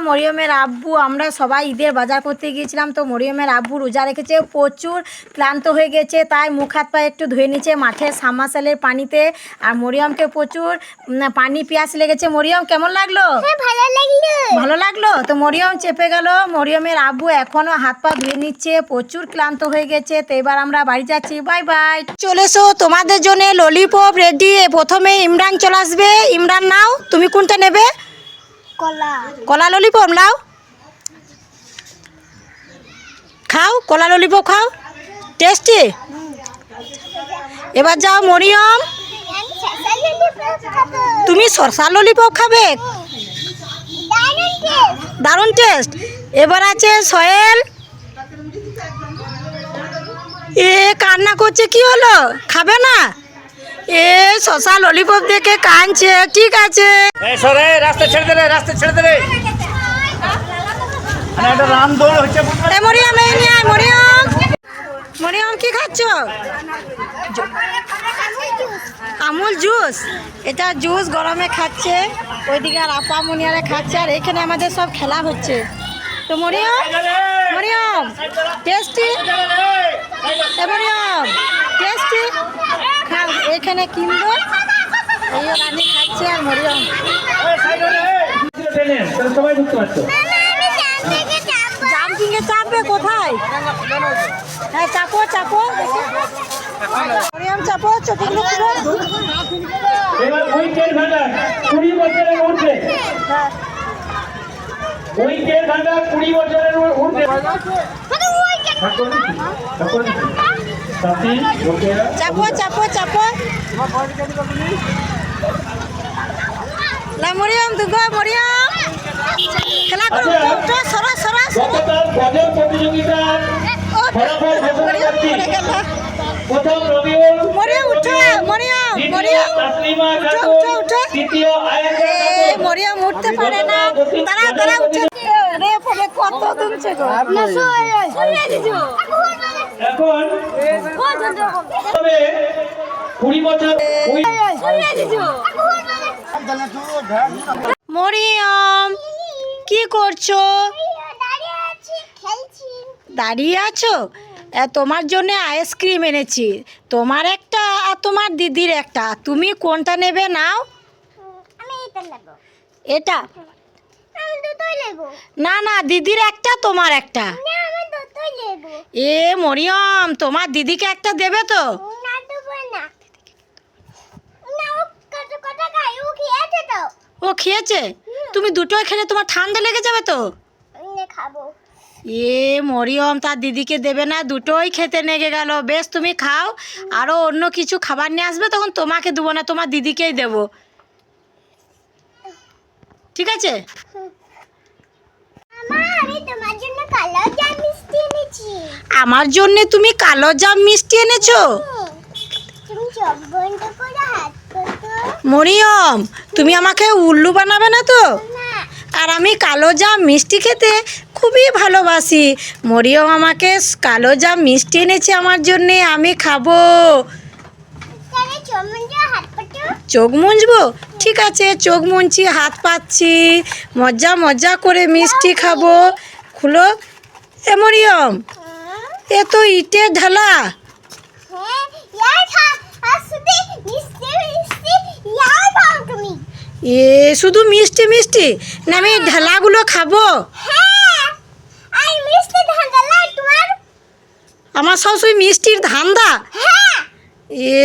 মরিয়মের আব্বু আমরা সবাই ঈদের বাজার করতে গিয়েছিলাম, তো মরিয়মের আব্বু রোজা রেখেছে, প্রচুর ক্লান্ত হয়ে গেছে, তাই মুখ হাত পা একটু ধুয়ে নিচ্ছে মাঠের সাবমার্সেলের পানিতে। আর মরিয়মকে প্রচুর পানি পিয়াস লেগেছে। মরিয়ম কেমন লাগলো? ভালো লাগলো। তো মরিয়ম চেপে গেল। মরিয়মের আব্বু এখনও হাত পা ধুয়ে নিচ্ছে, প্রচুর ক্লান্ত হয়ে গেছে। তো এবার আমরা বাড়ি যাচ্ছি, বাই বাই। চলে এসো, তোমাদের জন্য ললিপপ রেডি। প্রথমে ইমরান চলে আসবে। ইমরান নাও, তুমি কোনটা নেবে? কলা ললিপপ নাও, খাও কলা ললিপপ খাও, টেস্টি। এবার যাও মরিয়ম, তুমি শসা ললিপপ খাবে, দারুণ টেস্ট। এবার আছে সোহেল, এ কান্না করছে, কি হলো, খাবে না? এ শসা ললিপপ দেখে কাঁদছে। ঠিক আছে, রাস্তা ছেড়ে দে, রাস্তা ছেড়ে দে। একটা রান দৌড় হচ্ছে। মরিয়ম এই নিয়ে আয়। মরিয়ম, মরিয়ম কি খাচ্ছ? আমুল জুস। এটা জুস গরমে খাচ্ছে, ওইদিকে আর আপা মুনিয়ারে খাচ্ছে, আর এখানে আমাদের সব খেলা হচ্ছে। তো মরিয়ম, মরিয়ম টেস্টি, মরিয়ম টেস্টি, খাও। এখানে কিনবো, এই রানী খাচ্ছে আর মরিয়ম। সবাই বুঝতে পারছো জাম্পিংয়ে চাপবে কোথায়? হ্যাঁ চাপো চাপো, মরিয়ম চাপো, চোখগুলো খুলো। এবার উইকেট ভান্ডার 20 বছরের ঊর্ধ্বে, উইকেট ভান্ডার 20 বছরের ঊর্ধ্বে। চাপো চাপো চাপো, মরিয়ম দুগো, মরিয়ম খেলা করো, সরা সরা। গতকাল গজল প্রতিযোগিতার ফলাফল ঘোষণা করছি। প্রথম রবিউল, মরিয়ম উঠো, মরিয়ম, মরিয়ম উঠো উঠো উঠো। তৃতীয় মরিয়ম উঠতে পারে না, তারা তারা উঠে রে পড়ে কত দুমছে গো। এখন তবে 20 বছর। মরিয়ম কি করছো? দাঁড়িয়ে আছো? তোমার জন্য আইসক্রিম এনেছি, তোমার একটা আর তোমার দিদির একটা। তুমি কোনটা নেবে নাও? এটা না না, দিদির একটা তোমার একটা। এ মরিয়ম, তোমার দিদিকে একটা দেবে তো? ও খেয়েছে? তুমি দুটোই খেলে তোমার ঠান্ডা লেগে যাবে তো। এ মরিয়ম তার দিদিকে দেবে না, দুটোই খেতে লেগে গেল। বেশ তুমি খাও, আরও অন্য কিছু খাবার নিয়ে আসবে, তখন তোমাকে দেবো না, তোমার দিদিকেই দেবো। ঠিক আছে। আমার জন্য তুমি কালো জাম মিষ্টি এনেছো? মরিয়ম তুমি আমাকে উল্লু বানাবে না তো? আর আমি কালো জাম মিষ্টি খেতে খুবই ভালোবাসি। মরিয়ম আমাকে কালো জাম মিষ্টি এনেছে আমার জন্যে, আমি খাবো। চোখ মুছবো? ঠিক আছে, চোখ মুছছি, হাত পাচ্ছি, মজা মজা করে মিষ্টি খাবো। খুলো। এ মরিয়ম, এ তো ইটের ঢালা। এ শুধু মিষ্টি মিষ্টি না, আমি ঢালাগুলো খাবো। আমার সবসময় মিষ্টির ধান্দা। এ